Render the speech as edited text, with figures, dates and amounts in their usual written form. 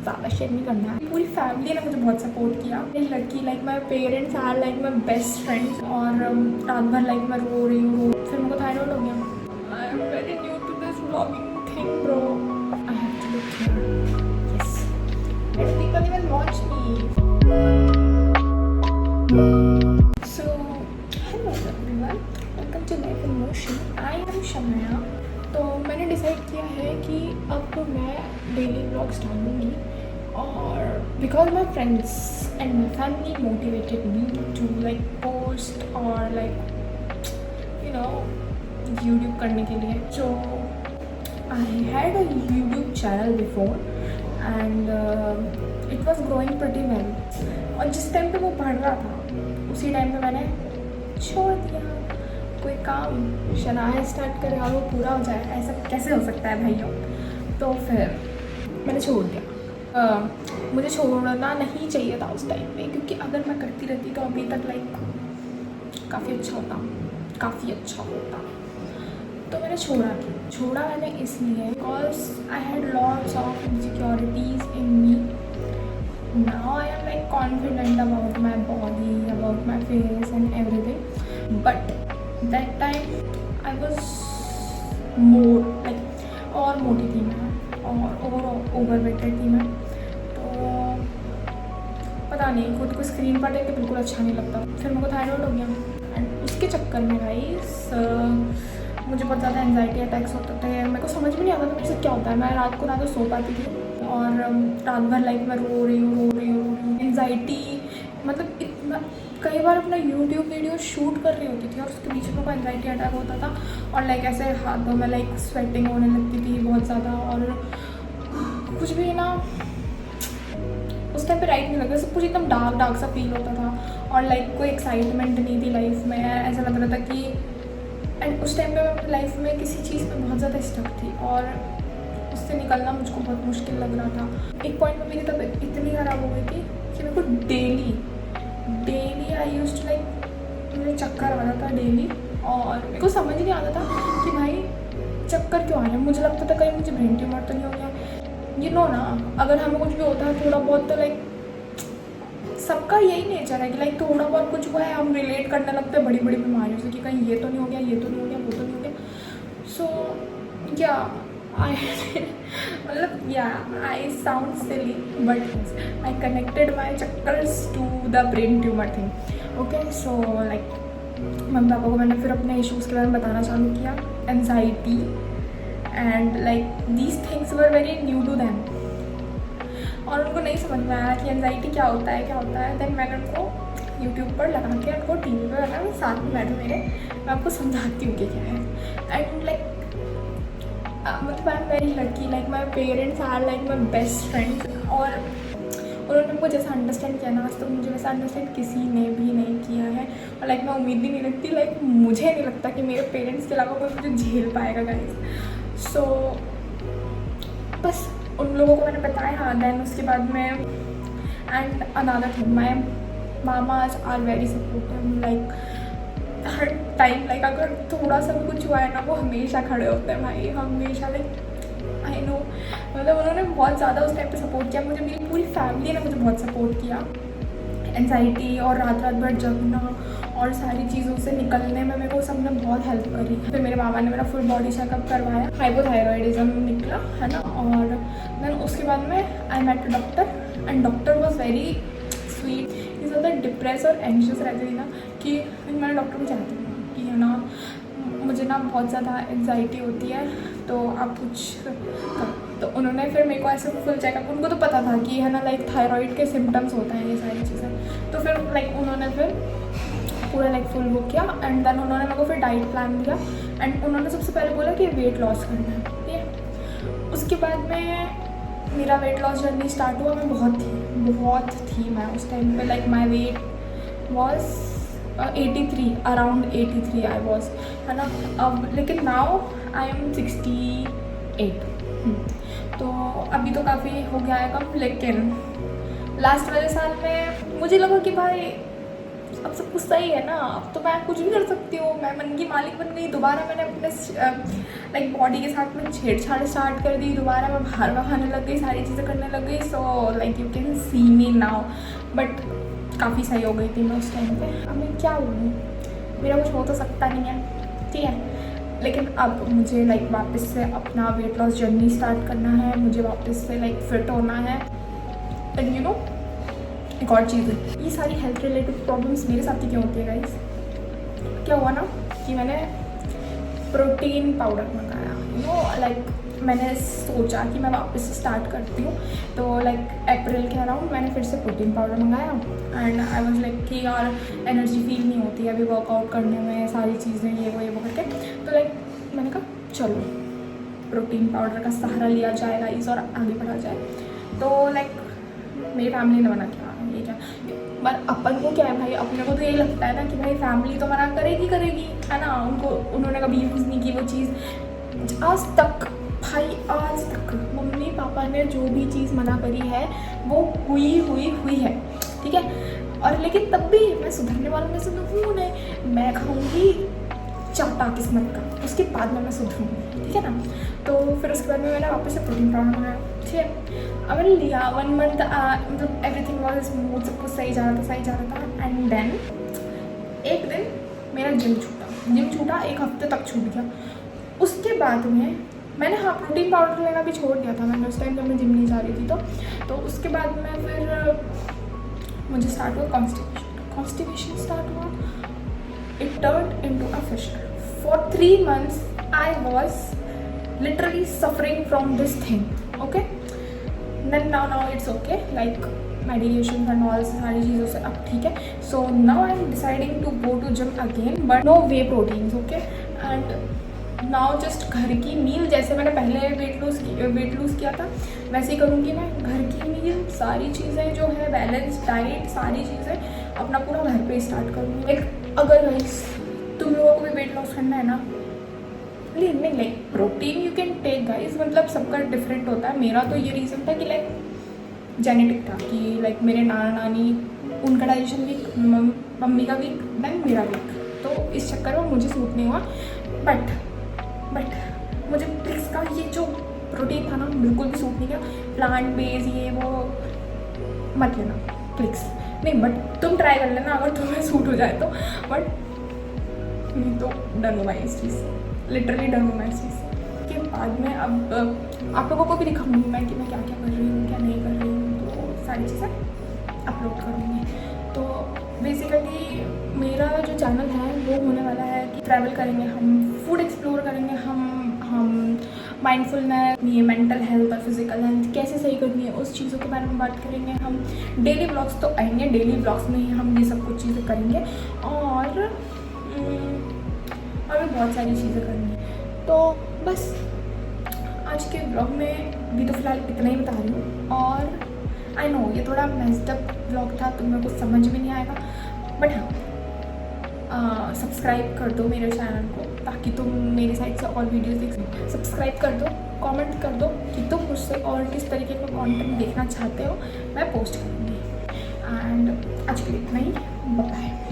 ज़्यादा शेयर नहीं करना है। पूरी फैमिली ने मुझे बहुत सपोर्ट किया। लड़की like my parents are like my best friends. और रात भर लाइक मैं रो रही हूँ, फिर मेरे को थायराइड हो गया। I am very new to this vlogging thing bro. I have to look here. Yes, let people even watch me. So hello everyone, welcome to life in motion. I am Shamaya. तो मैंने decide किया है कि अब तो मैं daily vlogs डालूँगी, और because my friends and my family motivated me to like post और लाइक यू नो यूट्यूब करने के लिए। So I had a YouTube channel before and it was growing pretty well. और जिस टाइम पे वो बढ़ रहा था उसी टाइम पे मैंने छोड़ दिया। कोई काम शनाया स्टार्ट करे और वो पूरा हो जाए, ऐसा कैसे हो सकता है भाइयों। तो फिर मैंने छोड़ दिया। मुझे छोड़ना नहीं चाहिए था उस टाइम पे, क्योंकि अगर मैं करती रहती तो अभी तक लाइक काफ़ी अच्छा होता। तो मैंने छोड़ा मैंने इसलिए because I had lots of insecurities in me. Now I am like confident about my body, about my face and everything, but that time I was more like और मोटी थी मैं और ओवरवेटेड थी मैं। तो पता नहीं, खुद को स्क्रीन पर देख के बिल्कुल अच्छा नहीं लगता। फिर मेरे को थायराइड हो गया एंड उसके चक्कर में गाइस मुझे बहुत ज़्यादा एंजाइटी अटैक्स होते थे। मेरे को समझ में नहीं आता था मेरे से क्या होता है। मैं रात को ना तो सो पाती थी और रात भर लाइक मैं रो रही हूँ। एंजाइटी मतलब इतना, कई बार अपना यूट्यूब वीडियो शूट कर रही होती थी और उसके बीच में कोई एंजाइटी अटैक होता था और लाइक ऐसे हाथों में लाइक स्वेटिंग होने लगती थी बहुत ज़्यादा, और कुछ भी ना उस टाइम पे राइट नहीं लगता। सब कुछ एकदम डार्क सा फील होता था और लाइक कोई एक्साइटमेंट नहीं थी लाइफ में। ऐसा लग रहा था कि एंड उस टाइम पे मैं अपनी लाइफ में किसी चीज़ पे बहुत ज़्यादा स्टक थी और उससे निकलना मुझको बहुत मुश्किल लग रहा था। एक पॉइंट में मेरी तबीयत इतनी ख़राब हो गई थी कि मेरे को daily I used to like मुझे चक्कर आ रहा था डेली, और मेरे को समझ नहीं आता था कि भाई चक्कर क्यों आ रहे हैं। मुझे लगता था कहीं मुझे ब्रेन ट्यूमर तो नहीं हो गया। यू नो ना, अगर हमें कुछ भी होता है थोड़ा बहुत तो लाइक सबका यही नेचर है कि लाइक थोड़ा बहुत कुछ हुआ है हम रिलेट करने लगते हैं बड़ी बड़ी बीमारियों से कि कहीं ये तो नहीं हो गया, वो तो नहीं हो गया। सो या I sound silly, but I connected my chakkars to the brain tumor thing. Okay, so like mummy papa को मैंने फिर अपने इश्यूज़ के बारे में बताना चालू किया, anxiety and like these things were very new to them, और उनको नहीं समझ में आया कि एंजाइटी क्या होता है। देन मैंने उनको यूट्यूब पर लगा के उनको टीवी पर लगा, साथ में बैठो मेरे, मैं आपको समझाती हूँ कि क्या है। एंड लाइक मतलब I am very lucky, like my parents are like my best friends, और उन्होंने मुझे जैसा अंडरस्टैंड किया ना आज तक मुझे वैसा अंडरस्टैंड किसी ने भी नहीं किया है। और लाइक मैं उम्मीद भी नहीं रखती, लाइक मुझे नहीं लगता कि मेरे पेरेंट्स के अलावा कोई मुझे झेल पाएगा गाइस। सो बस उन लोगों को मैंने बताया। देन उसके बाद में and another thing, my mamas are very supportive, like हर टाइम, लाइक अगर थोड़ा सा भी कुछ हुआ है ना वो हमेशा खड़े होते हैं भाई, हमेशा। लाइक आई नो, मतलब उन्होंने बहुत ज़्यादा उस टाइम पे सपोर्ट किया मुझे। मेरी पूरी फैमिली ने मुझे बहुत सपोर्ट किया। एंजाइटी और रात भर जगना और सारी चीज़ों से निकलने में मेरे को सबने बहुत हेल्प करी। फिर मेरे मामा ने मेरा फुल बॉडी चेकअप करवाया, हाइपोथायरॉयडिज्म निकला है ना। और देन उसके बाद में I met doctor and doctor was very sweet. ये ज़्यादा डिप्रेस और एंशियस रहती थी ना कि मैंने डॉक्टर को चाहती हूँ कि है ना मुझे ना बहुत ज़्यादा एंजाइटी होती है तो आप कुछ करो। तो उन्होंने फिर मेरे को ऐसे फुल चेकअप, उनको तो पता था कि है ना लाइक थायराइड के सिम्टम्स होते हैं ये सारी चीज़ें। तो फिर लाइक उन्होंने फिर पूरा लाइक फुल बुक किया एंड देन उन्होंने मेरे को फिर डाइट प्लान दिया एंड उन्होंने सबसे पहले बोला कि वेट लॉस करना है, ठीक है। उसके बाद में मेरा वेट लॉस जर्नी स्टार्ट हुआ। मैं बहुत थी मैं उस टाइम पे, like my weight was 83, around 83 I was, है ना। अब लेकिन नाउ आई एम 68। तो अभी तो काफ़ी हो गया है कम, लेकिन लास्ट वाले साल में मुझे लगा कि भाई अब सब कुछ सही है ना, अब तो मैं कुछ भी कर सकती हूँ, मैं मन की मालिक बन गई। दोबारा मैंने अपने लाइक बॉडी के साथ में छेड़छाड़ स्टार्ट कर दी, दोबारा मैं बाहर खाने लग गई, सारी चीज़ें करने लग गई। So like you can see me now, but काफ़ी सही हो गई थी मैं उस टाइम पे। अब मैं क्या बोलूँ, मेरा कुछ हो तो सकता नहीं है, ठीक है, लेकिन अब मुझे लाइक वापस से अपना वेट लॉस जर्नी स्टार्ट करना है, मुझे वापस से लाइक फिट होना है। एंड यू नो एक और चीज़ है, ये सारी हेल्थ रिलेटेड प्रॉब्लम्स मेरे साथ ही क्यों होती है गाइस? क्या हुआ ना कि मैंने प्रोटीन पाउडर मंगाया, यू नो लाइक मैंने सोचा कि मैं वापस स्टार्ट करती हूँ, तो लाइक अप्रैल के अराउंड मैंने फिर से प्रोटीन पाउडर मंगाया। एंड आई वाज लाइक कि यार एनर्जी फील नहीं होती है अभी वर्कआउट करने में, सारी चीज़ें ये वो करके, तो लाइक मैंने कहा चलो प्रोटीन पाउडर का सहारा लिया जाए गाइस और आगे बढ़ा जाए। तो लाइक मेरी फैमिली ने मना किया, ये क्या, पर अपन को क्या है भाई, अपने को तो यही लगता है ना कि भाई फैमिली तो मना करेगी है ना, उन्होंने कभी यूज़ नहीं की वो चीज़ आज तक। भाई आज तक मम्मी पापा ने जो भी चीज़ मना करी है वो हुई है, ठीक है। और लेकिन तब भी मैं सुधरने वालों में से तो हूँ नहीं, मैं खाऊंगी चाटा किस्मत का, उसके बाद में मैं सुधरूँगी, ठीक है ना। तो फिर उसके बाद में मैंने वापस से प्रोटीन पाउडर मंगाया, ठीक है। अब मैंने लिया 1 मंथ, मतलब एवरीथिंग वाज स्मूथ, सब कुछ सही जा रहा था। एंड देन एक दिन मेरा जिम छूटा, 1 हफ्ते तक छूट गया। उसके बाद में मैंने प्रोटीन पाउडर लेना भी छोड़ दिया था मैंने उस टाइम जब मैं जिम नहीं जा रही थी। तो उसके बाद में फिर मुझे स्टार्ट हुआ कॉन्स्टिपेशन स्टार्ट हुआ। It turned into a fissure. For 3 months I was literally suffering from this thing, okay? Then now it's okay, like medications and all सारी चीज़ों से अब ठीक है। So now I'm deciding to go to gym again, but no whey proteins, okay? And now just घर की मील, जैसे मैंने पहले वेट लूज़ किया था वैसे ही करूँगी मैं। घर की मील, सारी चीज़ें जो है बैलेंस डाइट, सारी चीज़ें अपना पूरा घर पे स्टार्ट करूँगी। लाइक अगर गाइस तुम लोगों को भी वेट लॉस करना है ना, नहीं like protein you can take guys, मतलब सबका डिफरेंट होता है। मेरा तो ये रीज़न था कि लाइक जेनेटिक था कि लाइक मेरे नाना नानी उनका डाइजेशन वीक, मम्मी का वीक, देन मेरा वीक, तो इस चक्कर में मुझे सूट नहीं हुआ। बट मुझे प्लिक्स का ये जो प्रोटीन था ना बिल्कुल भी सूट नहीं किया। प्लांट बेस ये वो मत लेना प्लिक्स, नहीं, बट तुम ट्राई कर लेना अगर तुम्हें सूट हो जाए तो। बट नहीं तो डन हुआ इस चीज़, लिटरली डन हुआ इस चीज़ के बाद में। अब आप लोगों को भी दिखाऊंगी मैं कि मैं क्या क्या कर रही हूँ, क्या नहीं कर रही हूँ, तो सारी चीज़ें अपलोड करूँगी। तो बेसिकली मेरा जो चैनल है वो होने वाला है कि ट्रैवल करेंगे हम, फूड एक्सप्लोर करेंगे हम माइंडफुलनेस, ये मेंटल हेल्थ और फिजिकल हेल्थ कैसे सही करनी है उस चीज़ों के बारे में बात करेंगे हम। डेली ब्लॉग्स तो आएंगे, डेली ब्लॉग्स में ही हम ये सब कुछ चीज़ें करेंगे और भी बहुत सारी चीज़ें करनी है। तो बस आज के ब्लॉग में भी तो फिलहाल इतना ही बता रही हूँ। और आई नो ये थोड़ा मेस्ड अप ब्लॉग था, तुम्हें कुछ समझ में नहीं आएगा, बट हाँ सब्सक्राइब कर दो मेरे चैनल को ताकि तुम मेरी साइड से और वीडियोस देख सको। सब्सक्राइब कर दो, कमेंट कर दो कि तुम मुझसे और किस तरीके का कंटेंट देखना चाहते हो, मैं पोस्ट करूँगी। एंड आज के लिए इतना ही, बाय।